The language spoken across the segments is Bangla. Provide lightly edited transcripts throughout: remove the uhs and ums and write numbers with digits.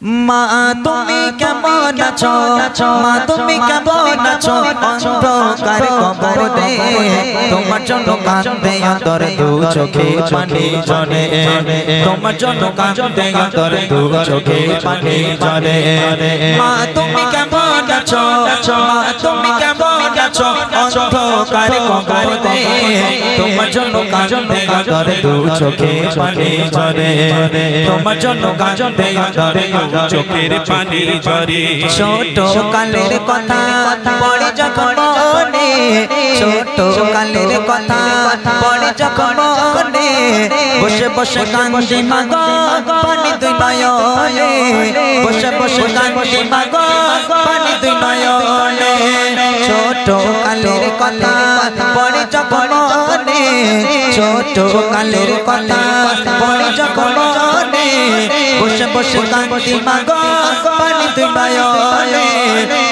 মা তুমি কেমন আছো, মা তুমি কেমন আছো, অন্ধকার কবরে তোমার জন্য কাঁদে অন্তর দু চোখে পানি ঝরে, তোমার জন্য কাঁদে অন্তর দু চোখে পানি ঝরে। মা তুমি কেমন আছো, মা তুমি কেমন আছো, অন্ধকার কবরে তোমার জন্য কাঁদে অন্তর দু চোখে পানি ঝরে, তোমার জন্য কাঁদে অন্তর চোখের পানি ঝরে। ছোট কালের কথা পড়ে যখন মনে, ছোট কালের কথা পড়ে যখন মনে, বসে বসে কান্দি মাগো পানি দুই নয়নে, বসে বসে কান্দি মাগো পানি দুই নয়নে। ছোট কালের কথা পড়ে যখন মনে, ছোট কালের কথা পড়ে যখন মনে, বসে বসে কান্দি মাগো পানি দুই নয়নে,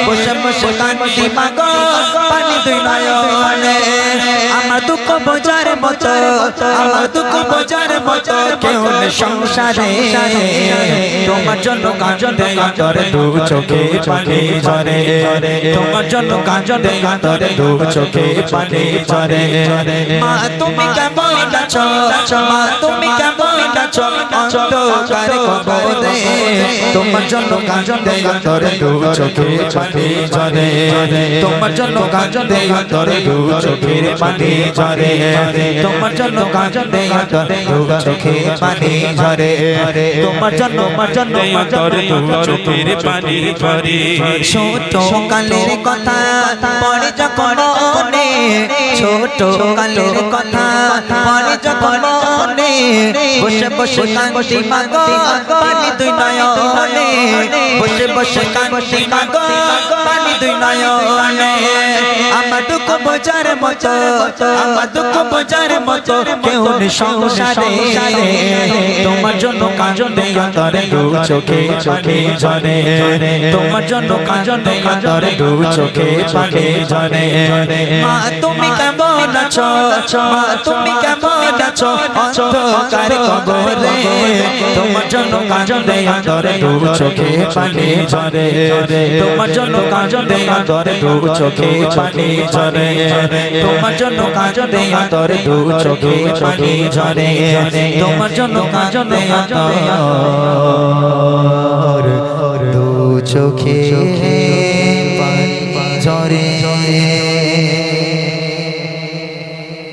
বসে বসে কান্দি মাগো পানি দুই নয়নে। আমার দুঃখ বোঝার মতো, আমার দুঃখ বোঝার মতো কেউ নেই সংসারে, তোমার জন্য কাঁদে অন্তর দু চোখে পানি ঝরে, তোমার জন্য কাঁদে অন্তর দু চোখে পানি ঝরে। মা তুমি কেমন আছো, মা তুমি কেমন আছো, অন্ধকার কবরে তোমার জন্য কাঁদে অন্তর দু চোখে পানি ঝরে, তোমার জন্য কাঁদে অন্তর দু চোখের পানি ঝরে, তোমার জন্য কাঁদে অন্তর দু চোখে পানি ঝরে, তোমার জন্য অন্তর দু চোখের পানি ঝরে। ছোট কালের কথা পড়ে যখন মনে, ছোট কালের কথা পড়ে যখন মনে, বসে বসে কান্দি মাগো পানি দুই নয়নে, বসে বসে কান্দি মাগো পানি দুই নয়নে। আমার দুঃখ বোঝার মতো, আমার দুঃখ বোঝার মতো কেউ নেই সংসারে, তোমার জন্য কাঁদে অন্তর দু চোখে পানি ঝরে, তোমার জন্য কাঁদে অন্তর দু চোখে পানি ঝরে। মা তুমি কেমন আছো, মা তুমি কেমন আছো, অন্ধকার কবরে তোমার জন্য কাঁদে অন্তর দু চোখে পানি ঝরে, তোমার জন্য কাঁদে অন্তর দু চোখে পানি ঝরে, তোমার জন্য কাঁদে অন্তর দু চোখে পানি ঝরে, তোমার জন্য কাঁদে অন্তর দু চোখে পানি ঝরে।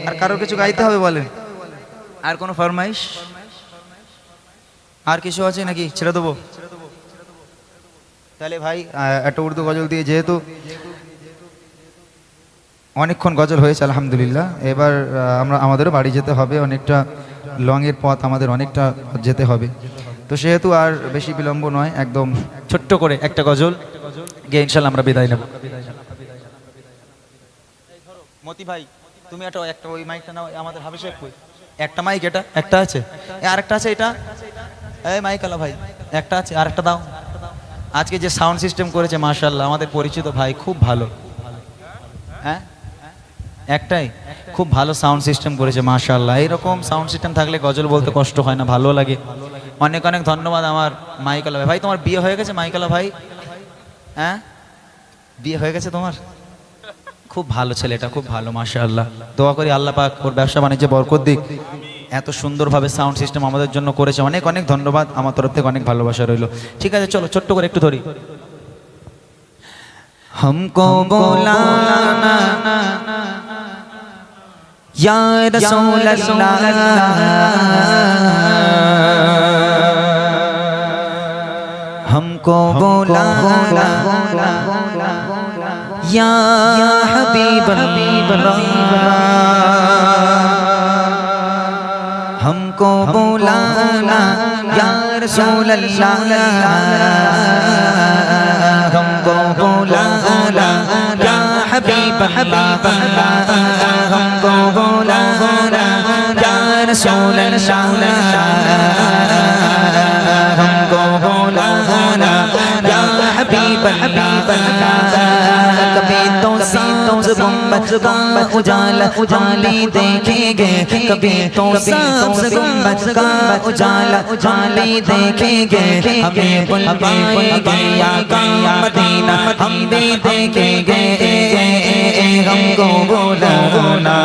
আর কারো কিছু গাইতে হবে বলেন? আর কোনো ফরমাইশ? আর কিছু আছে নাকি ছেড়ে দেবো? তাহলে ভাই একটা উর্দু গজল দিয়ে, যেহেতু অনেকক্ষণ গজল হয়েছে আলহামদুলিল্লাহ, এবার আমাদেরও বাড়ি যেতে হবে, অনেকটা লংয়ের পথ আমাদের, অনেকটা যেতে হবে, তো সেহেতু আর বেশি বিলম্ব নয়, একদম ছোট্ট করে একটা গজল গিয়ে ইনশাল্লাহ আমরা বিদায় নেব। মতি ভাই তুমি একটা ওই মাইকটা নাও, আমাদের হাফিজ সাহেব কই? একটা মাইক, এটা একটা আছে, আর একটা আছে, এটা এই মাইক আলা ভাই একটা আছে, আর একটা দাও। আজকে যে সাউন্ড সিস্টেম করেছে মাশাআল্লাহ, আমাদের পরিচিত ভাই, খুব ভালো। হ্যাঁ একটাই, খুব ভালো সাউন্ড সিস্টেম করেছে মাশাআল্লাহ। এইরকম সাউন্ড সিস্টেম থাকলে গজল বলতে কষ্ট হয় না, ভালো লাগে। অনেক অনেক ধন্যবাদ আমার মাইকালা ভাই। ভাই তোমার বিয়ে হয়ে গেছে মাইকালা ভাই? হ্যাঁ বিয়ে হয়ে গেছে তোমার? খুব ভালো ছেলেটা, খুব ভালো মাশাআল্লাহ। দোয়া করি আল্লাহ পাক ওর ব্যবসা বাণিজ্যে বরকত দিক। এত সুন্দরভাবে সাউন্ড সিস্টেম আমাদের জন্য করেছে, অনেক অনেক ধন্যবাদ, আমার তরফ থেকে অনেক ভালোবাসা রইল। ঠিক আছে চলো ছোট্ট করে একটু ধরি। हमको बुलाना या रसूल अल्लाह, हमको बुलाना या हबीब अल्लाह, हमको बुलाना या रसूल अल्लाह, हमको बुलाना या हबीब अल्लाह, हमको बुलाना या रसूल अल्लाह, हमको बुलाना या हबीब हबीब कभी तो सांस गुंबद का उजाला उजाली देखेंगे कभी तो सांस गुंबद का उजाला उजाली देखेंगे हमें बुलवाएंगे आका मदीना हम भी देखेंगे हमको बुलाना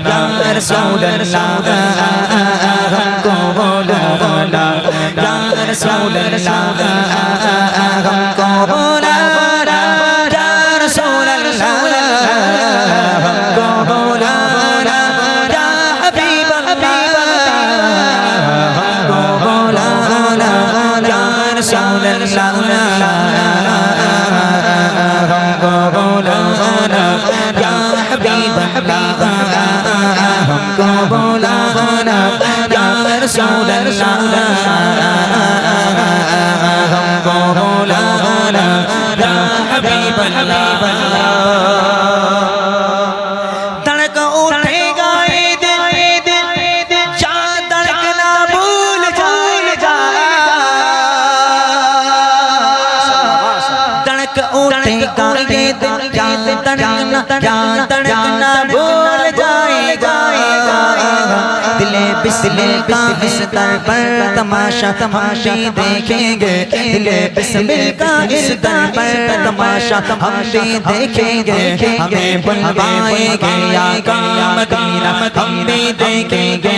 या रसूल अल्लाह हमको बुलाना या रसूल अल्लाह हमको बुलाना या रसूल अल्लाह हमको बुलाना या हबीब अल्लाह हमको बुलाना या रसूल अल्लाह हमको बुलाना या हबीब अल्लाह हमको बुलाना या रसूल अल्लाह हमको बुलाना या हबीब अल्लाह तड़क उठेगा जा तड़कना भूल जाएगा तड़क उठेगा तड़कना भूल जाएगा दिले बिस्मिल का इस दर पर तमाशा तमाशा देखेंगे दिले बिस्मिल का इस दर पर तमाशा हम भी देखेंगे हमें बुलवाएंगे आका मदीना हम भी देखेंगे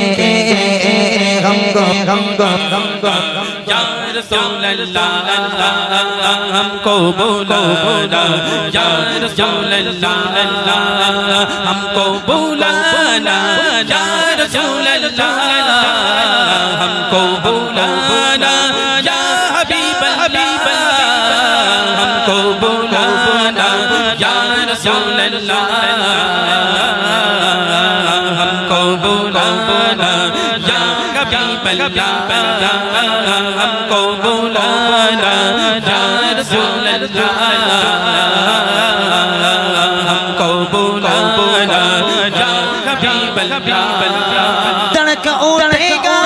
हमको या रसूल अल्लाह हमको बुलाना या रसूल अल्लाह हमको बुलाना या रसूल अल्लाह हमको बुलाना या हबीब अल्लाह हमको बुलाना या रसूल अल्लाह हमको बुलाना या हबीब अल्लाह हमको बुलाना या रसूल अल्लाह हमको बुलाना या हबीब अल्लाह तड़क उठेगा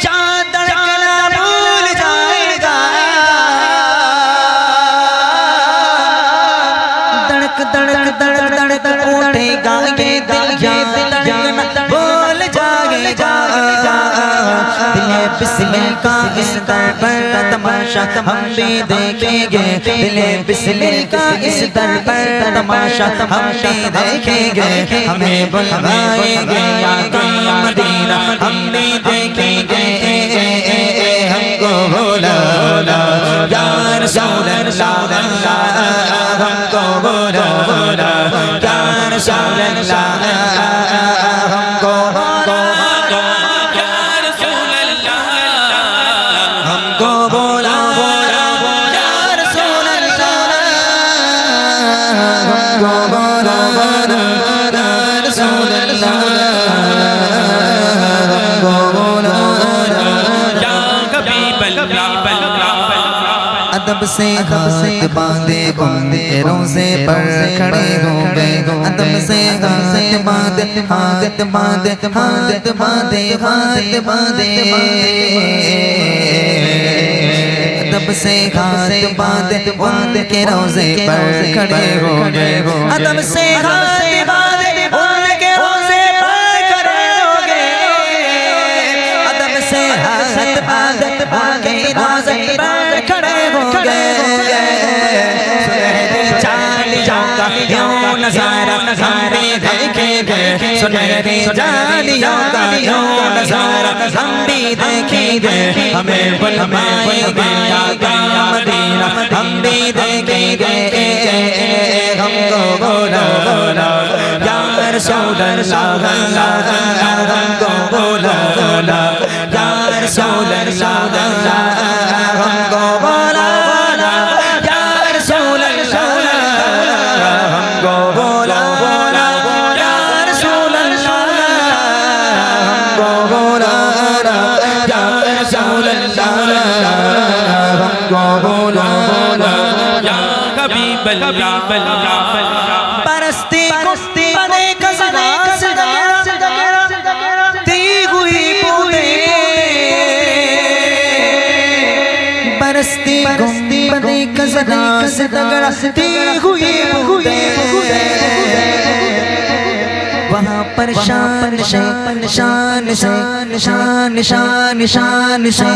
जा तड़कना भूल जाएगा तड़क उठेगा ये दिल जा तड़कना भूल जाएगा दिले बिस्मिल का इस दर पर तमाशा हम भी देखेंगे दिले बिस्मिल का इस दर पर तमाशा हम भी देखेंगे हमें बुलवाएंगे आका मदीना हम भी देखेंगे हमको बुलाना या रसूल अल्लाह हमको बुलाना या रसूल अल्लाह हमको बुलाना या रसूल अल्लाह हमको बुलाना या रसूल अल्लाह हमको बुलाना या रसूल अल्लाह हमको बुलाना या हबीब अल्लाह अदब से हाथ बांधे बांधे रोज़े पर खड़े हो गए अदब से हाथ बांधे हाथ बांधे हाथ बांधे हाथ बांधे अदब से हाथ बांधे उनके रोज़े पर खड़े हो गए अदब से हाथ बांधे उनके रोज़े पर खड़े हो गए अदब से हाथ बांधे उनके रोज़े पर खड़े हो गए नज़ारा नज़ारे देखेंगे सुनहरी जालियों का यूं नज़ारा हम भी देखेंगे हमें बुलवाएंगे आका मदीना हम भी देखेंगे हमको बुलाना या रसूल अल्लाह हमको बुलाना या रसूल अल्लाह हमको बुलाना या रसूल अल्लाह हमको बुलाना या रसूल अल्लाह हमको बुलाना या रसूल अल्लाह हमको बुलाना या हबीब अल्लाह परस्ती कुश्ती बने कसरा दी हुई बूंदे परस्ती गुंबदे कज़रा से तगड़ती हुई वहाँ पर शान से शान से शान शान शान से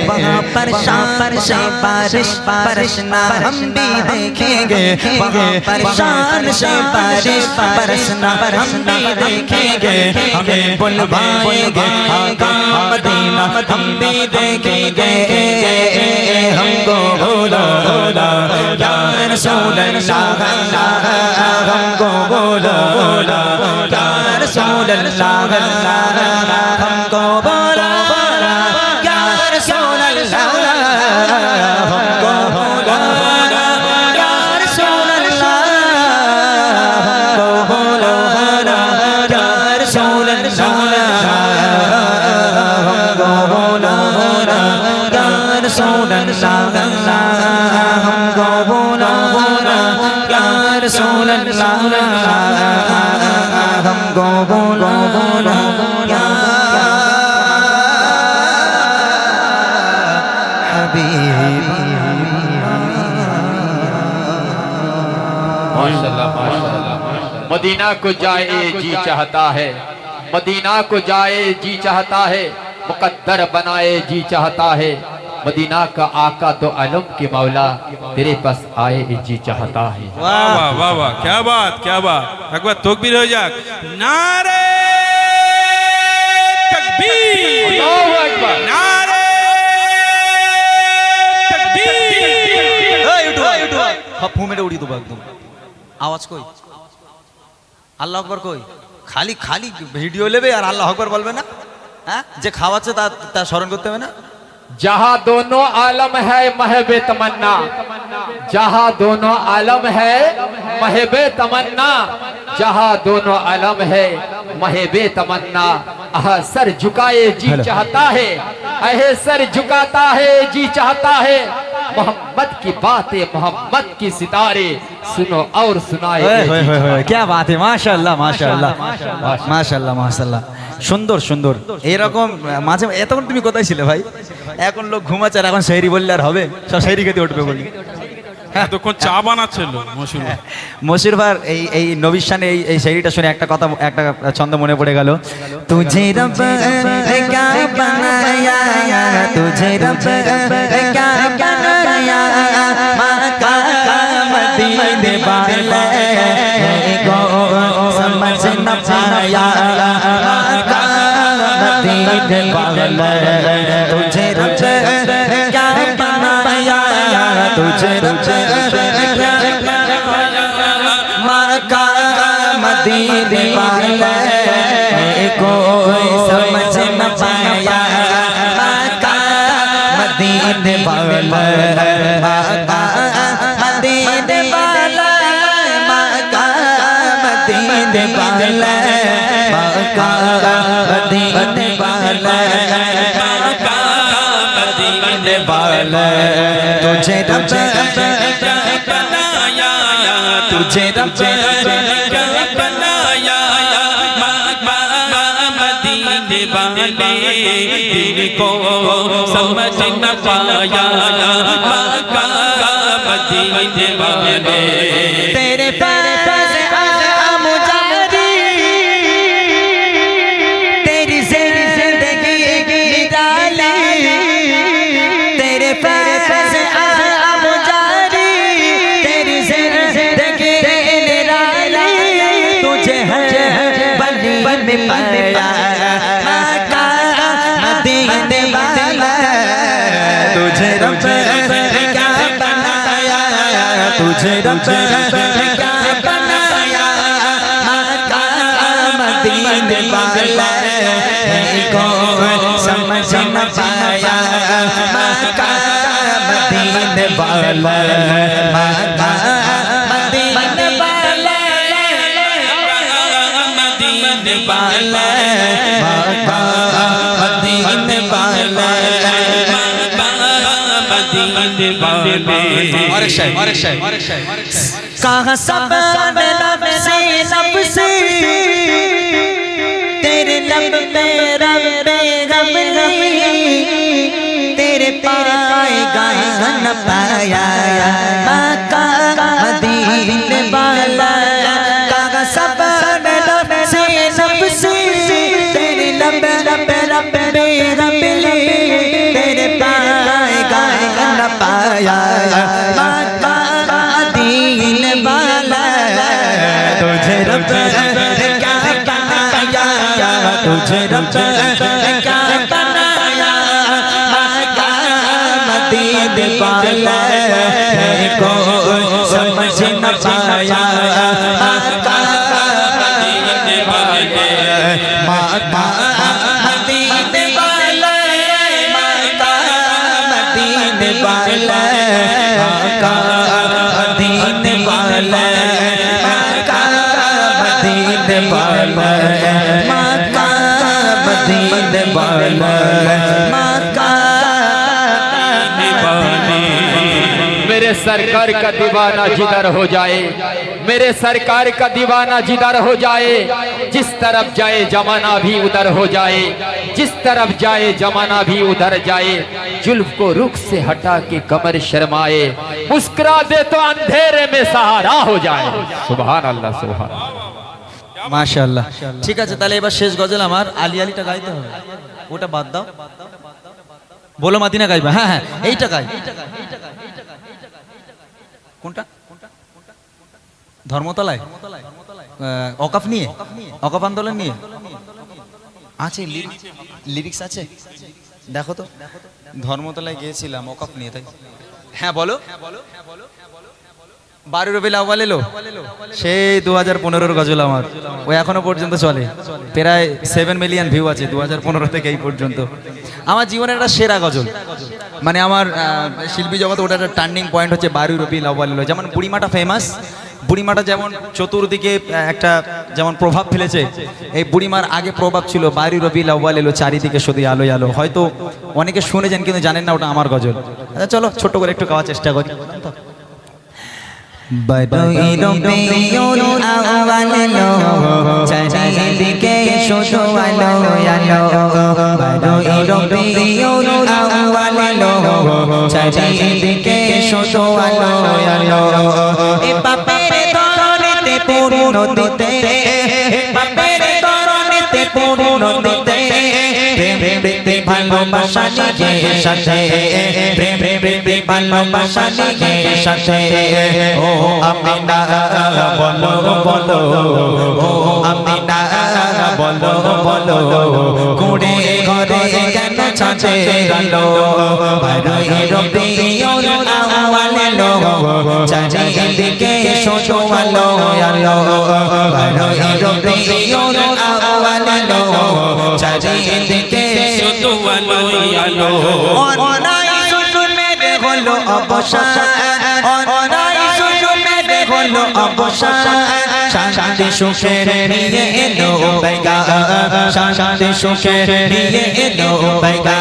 वहाँ पर शान से बारिश बरसना हम भी देखेंगे वहाँ पर शान से बारिश बरसना हम भी देखेंगे हमें बुलवाएंगे आका मदीना हम भी देखेंगे हमको बोलो या रसूल अल्लाह हमको बोलो या रसूल अल्लाह हमको बोलो या रसूल अल्लाह हमको बोलो या रसूल अल्लाह हमको बोलो या रसूल अल्लाह हमको बोलो या रसूल अल्लाह हमको बोलो या रसूल अल्लाह हमको बोलो या माशाल्लाह माशाल्लाह। मदीना को जाए जी चाहता है, मदीना को जाए जी चाहता है, मुकद्दर बनाए जी चाहता है। मदीना का आका तो आलम के मौला तेरे पास आए जी चाहता है। वाह वाह वाह वाह, क्या बात क्या बात। एक बार तकबीर हो जाए, नारे तकबीर, अल्लाहु अकबर, नारे तकबीर। फू मेरे उड़ी दो एकदम आवाज कोई আল্লাহু আকবার কই খালি খালি ভিডিও নেবে আর আল্লাহু আকবার বলবে না হ্যাঁ যে খাওয়াচ্ছে তা স্মরণ করতে হবে না जहाँ दोनों आलम है महबे तमन्ना, जहाँ दोनों आलम है महबे तमन्ना, जहाँ दोनों आलम है महबे तमन्ना। सर झुकाए जी चाहता है, सर झुकाता है जी चाहता है। मोहम्मद की बातें मोहम्मद की सितारे सुनो और सुनाए। क्या बात है माशाल्लाह माशाल्लाह माशाल्लाह माशाल्लाह সুন্দর সুন্দর এরকম মাঝে এতক্ষণ তুমি কোথায় ছিলে ভাই এখন লোক ঘুমাচ্ছে আর এখন শায়রি বললে আর হবে সব শায়রি খেতে উঠবে বলি এতক্ষণ চা বানাচ্ছিল মশিউর ভাই। মশিউর ভাই এই নবীর শানে এই শায়রিটা শুনে একটা কথা একটা ছন্দ মনে পড়ে গেল তুঝে রব ক্যা বানায়া তুঝে রব ক্যা বানায়া মাকা মদীনে वाले को समझ न पाया मदीने वाले तुझे रब क्या बनाया तुझे रब क्या मक्का मदीने वाले को समझ न पाया मक्का मदीने वाले मक्का मदीने वाले मक्का मदीने वाले मक्का मदीने वाले मक्का मदीने वाले तुझे रब बनाया तुझे रब बनाया मक्का मदीने वाले दिल को समझ न पाया मक्का मदीने वाले तेरे पास मुजारी तेरी जिंदगी निराली तेरे पास मुजारी तेरी जिंदगी निराली तुझे है बनी में पाया मक्का मदीने वाला तुझे रब क्या बनाया तुझे रब क्या बनाया मक्का मदीने वाला को समझ न पाया मक्का मदीने वाला मक्का मदीने वाला मदीने वाला मक्का मदीने वाला और कहाँ सब लब से तेरे लब पे रब नहीं तेरे न पाया मक्का मदीने वाला का सपने नफ्सी नफ्सी तेरे लब रब रब मेरा मिले तेरे पाए गाए न पाया मक्का मदीने वाला तुझे रब क्या बनाया तुझे रब क्या बनाया मक्का मदीने वाला को समझ न पाया मक्का मदीने वाला मक्का मदीने वाला मक्का मदीने वाला मक्का मदीने वाला मक्का मदीने वाला मक्का मदीने वाला मक्का मेरे सरकार का दीवाना जिधर हो जाए मेरे सरकार का दीवाना जिधर हो जाए जिस तरफ जाए जमाना भी उधर हो जाए जिस तरफ जाए जमाना भी उधर जाए जुल्फ को रुख से हटा के कमर शर्माए मुस्कुरा दे तो अंधेरे में सहारा हो जाए सुभान अल्लाह सुभान মাশাআল্লাহ ঠিক আছে তাহলে এবার শেষ গজল আমার আলী আলীটা গাইতে হবে ওটা বাদ দাও বলো মাদিনা গাইবা হ্যাঁ হ্যাঁ এইটা গাই কোনটা ধর্মতলায় অকাফ নিয়ে অকাফ আন্দোলন নিয়ে আছে লিরিক্স আছে দেখো তো ধর্মতলায় গিয়েছিলাম অকাফ নিয়ে তাই হ্যাঁ বলো 12 রবিউল আউয়াল এলো সেই 2015 গজল আমার ওই এখনো পর্যন্ত চলে প্রায় 7 মিলিয়ন ভিউ আছে 2015 থেকে এই পর্যন্ত আমার জীবনের একটা সেরা গজল মানে আমার শিল্পী জগতে ওটা একটা টার্নিং পয়েন্ট হচ্ছে 12 রবিউল আউয়াল এলো যেমন বুড়িমাটা ফেমাস বুড়িমাটা যেমন চতুর্দিকে একটা যেমন প্রভাব ফেলেছে এই বুড়িমার আগে প্রভাব ছিল 12 রবিউল আউয়াল এলো চারিদিকে শুধু আলো আলো হয়তো অনেকে শুনেছেন কিন্তু জানেন না ওটা আমার গজল আচ্ছা চলো ছোট করে একটু গাওয়ার চেষ্টা করি বারোই রবিউল আউয়াল এলো চারিদিকে শুধু আলো আলো বারোই রবিউল আউয়াল এলো চারিদিকে শুধু আলো আলো এ পাপের তরণেতে পূর্ণ দিতে পাপের তরণেতে পূর্ণ দিতে প্রেম প্রীতি ভালোবাসা নিয়ে সাথে প্রেম প্রীতি ভালোবাসা নিয়ে সাথে ও আমিনা বলো বলো ও আমিনা বলো বলো কুড়ে ঘরে কেন ছাঁচে গেলো বারোই রবিউল আউয়াল এলো চারিদিকে শুধু আলো আলো বারোই রবিউল আউয়াল এলো চারিদিকে শুধু আলো আলো অনাই শুধু মেরে হলো অবসান অনাই শুধু মেরে হলো অবসান শান্তি সুখে নিয়ে এলো বেগা শান্তি সুখে নিয়ে এলো বেগা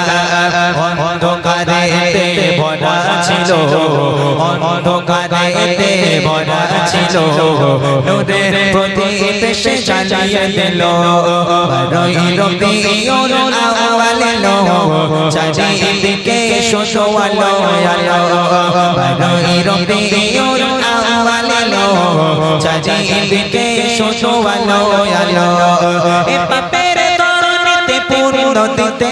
অন্ধকারেতে ভরা ছিল অন্ধকারেতে ভরা ছিল নূরের প্রদীপ সে জ্বালিয়ে দিল বারোই রবিউল আউয়াল এলো চারিদিকে শুধু আলো আলো বারোই রবিউল আউয়াল এলো চারিদিকে শুধু আলো আলো এ পাপের তরণেতে পূর্ণ দিতে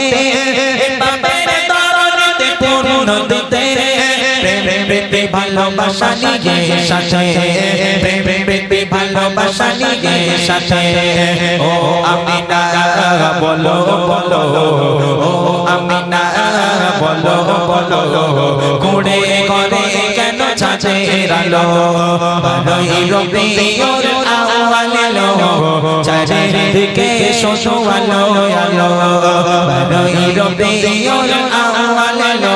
এ পাপের তরণেতে পূর্ণ দিতে প্রেম প্রীতি ভালোবাসা নিয়ে সাথে প্রেম প্রীতি ভালোবাসা নিয়ে সাথে ও আমিনা বলো বলো ও আমিনা বলো বলো কুড়ে ঘরে কেন ছাঁচে আলো বারোই রবিউল আউয়াল এলো চারিদিকে শুধু আলো আলো বারোই রবিউল আউয়াল এলো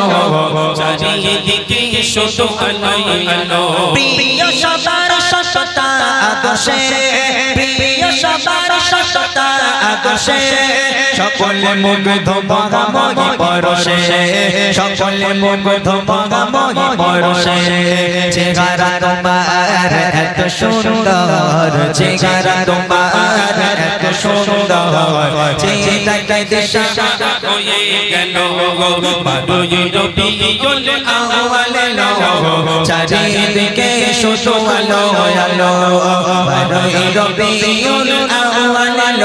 চারিদিকে শুধু আলো আলো প্রিয় সবার সততা আদর্শে প্রিয় সবার সততা আদর্শে সকলে মুগ্ধ মহাময়ী পরশে সকলে মুগ্ধ মহাময়ী পরশে চেহারা তোমার এত সুন্দর চেহারা তোমার এত সুন্দর চেহারাকে দিশা হয়ে গেল বারোই রবিউল আউয়াল চারিদিকে শুধু আলো আলো বারোই রবিউল আউয়াল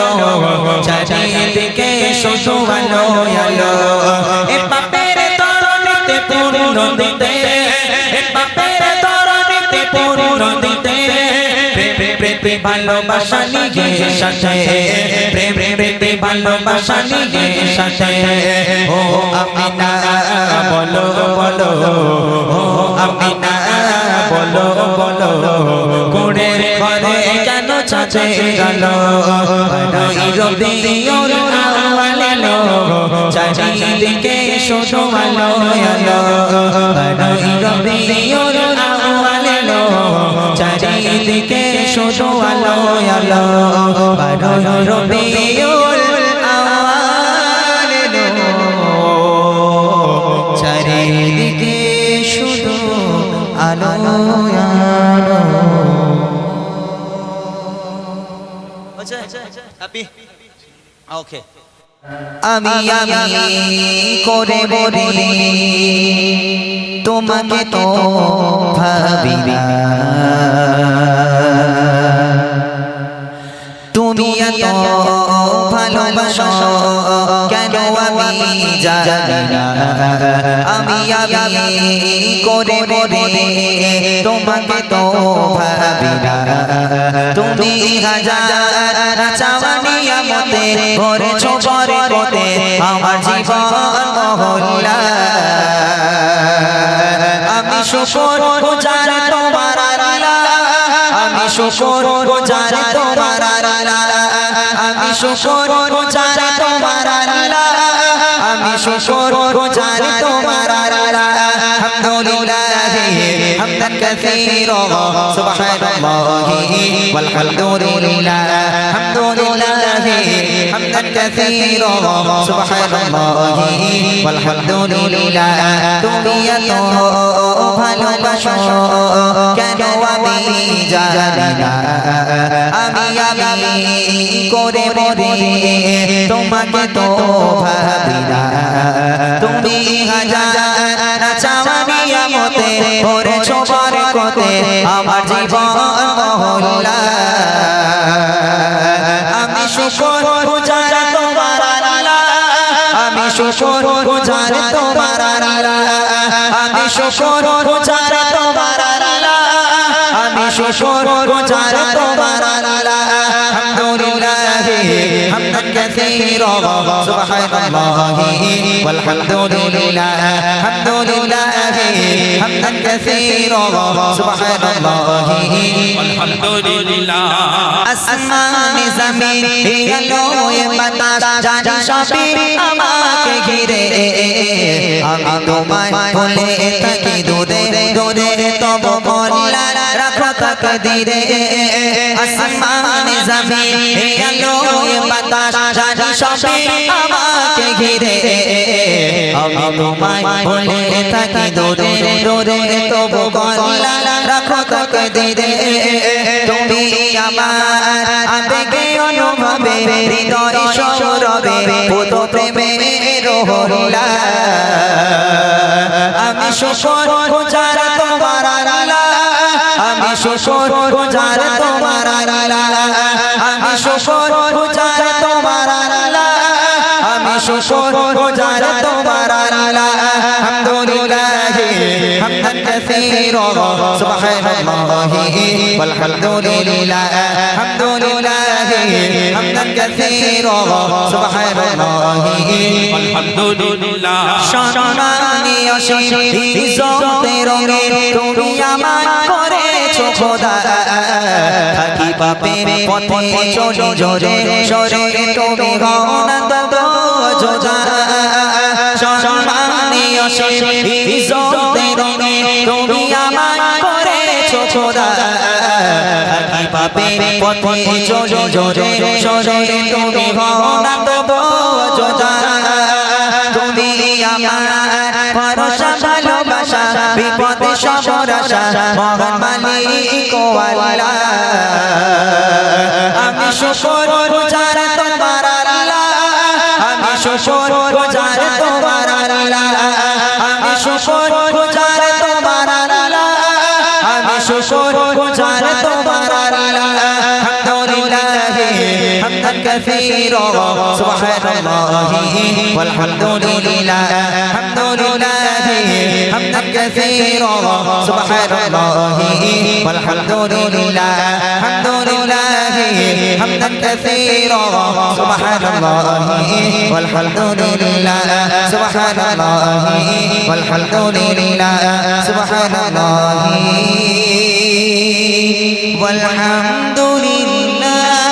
চারিদিকে শুধু আলো আলো এ পাপের তরণীতে পূর্ণ দিতে এ পাপের তরণীতে পূর্ণ দিতে প্রেম ভালোবাসা নিয়ে সাথে প্রেম ভালোবাসা নিয়ে সাথে ও আমিনা বলো বলো ও আমিনা বলো বলো কোড়ের ঘরে কেন চাচে গেল বারোই রবিউল আউয়াল চারিদিকে শুধু আলো আলো বারোই রবিউল আউয়াল চারিদিকে শুধু আলো আলো বারোই রবিউল আউয়াল চারিদিকে শুধু আলো আলো হ্যাপি ওকে আমি করে বলি তোমাকে তো ভাবি না তুমি এত ভালোবাসো কেন আমি জানি না আমি করে বলি তোমাকে তো ভাবি না তুমি হাজার চাওয়ানিয়া মতে করেছো বরকতে আমার জীবন মহল্লা আমি শুকর গুজার তোমার আল্লাহ আমি শুকর গুজার তোমার আল্লাহ আমি শুকর গুজার তোমার আল্লাহ আমি শুকর গুজার তোমার আল্লাহ আলহামদুলিল্লাহ হামদান কাসীরা সুবহানাল্লাহি ওয়ালহামদুলিল্লাহ হামদুলিল্লাহ হামদান কাসীরা সুবহানাল্লাহি ওয়ালহামদুলিল্লাহ তুমি এত ভালোবাসো কেন আমি জানি না আমি করে বলি তোমাকে তো ভাবি না তুমি হাজার চাওয়ানিয়া মতে করেছো বরকতে আমার জীবন মহল্লা আমি শুকর গুজার তোমার আল্লাহ আমি শুকর গুজার তোমার আল্লাহ আমি শুকর গুজার তোমার আল্লাহ আমি শুকর গুজার তোমার আল্লাহ আলহামদুলিল্লাহ হামদান কাসীরা সুবহানাল্লাহি ওয়ালহামদুলিল্লাহ হামদুলিল্লাহ হামদান কাসীরা সুবহানাল্লাহি আলহামদুলিল্লাহ আসমান জমিন আলো বাতাস জানি সবই আমাকে ঘিরে আমি তোমায় ভুলে থাকি দূরে দূরে তবু বললা রাখো তাকদীরে আসমান জমিন আলো বাতাস জানি সবই আমাকে ঘিরে আমি তোমায় ভুলে থাকি দূরে দূরে তবু বললা রাখো তাকদীরে তুমি আমার আবেগে অনুভবে হৃদয় সৌরভে পুত প্রেমের হল্লা আমি শুকর গুজার তোমার আল্লাহ আমি শুকর গুজার তোমার আল্লাহ আমি শুকর গুজার তোমার আল্লাহ আমি শুকর গুজার তোমার আল্লাহ আলহামদুলিল্লাহ হামদান কাসীরা সুবহানাল্লাহি ওয়ালহামদুলিল্লাহ হামদুলিল্লাহ হামদান কাসীরা সুবহানাল্লাহি আলহামদুলিল্লাহ সম্মানী অসীম ইজ্জতের রঙে তুমি আমায় করেছো খোদা থাকি পাপের পথে চলি জোরে সরে তুমি হও না তো যোজা সম্মানী অসীম ইজ্জতের রঙে তুমি আমায় করেছো খোদা থাকি পাপের পথে চলি জোরে সরে তুমি হও না তো যোজা তুমি আমার ভরসা ভালোবাসা বিপদে সবার আশা মহান মালিক ও আল্লাহ আমি শুকর গুজার শুকর গুজার তোমার আল্লাহ আমি শুকর গুজার তোমার আল্লাহ আলহামদুলিল্লাহ হামদান কাসীরা সুবহানাল্লাহি ওয়ালহামদুলিল্লাহ আলহামদুলিল্লাহ হামদান কাসীরা সুবহানাল্লাহি ওয়ালহামদুলিল্লাহ আলহামদুলিল্লাহ হামদান কাসীরা সুবহানাল্লাহি ওয়ালহামদুলিল্লাহ সুবহানাল্লাহি ওয়ালহামদুলিল্লাহ সুবহানাল্লাহি والحمد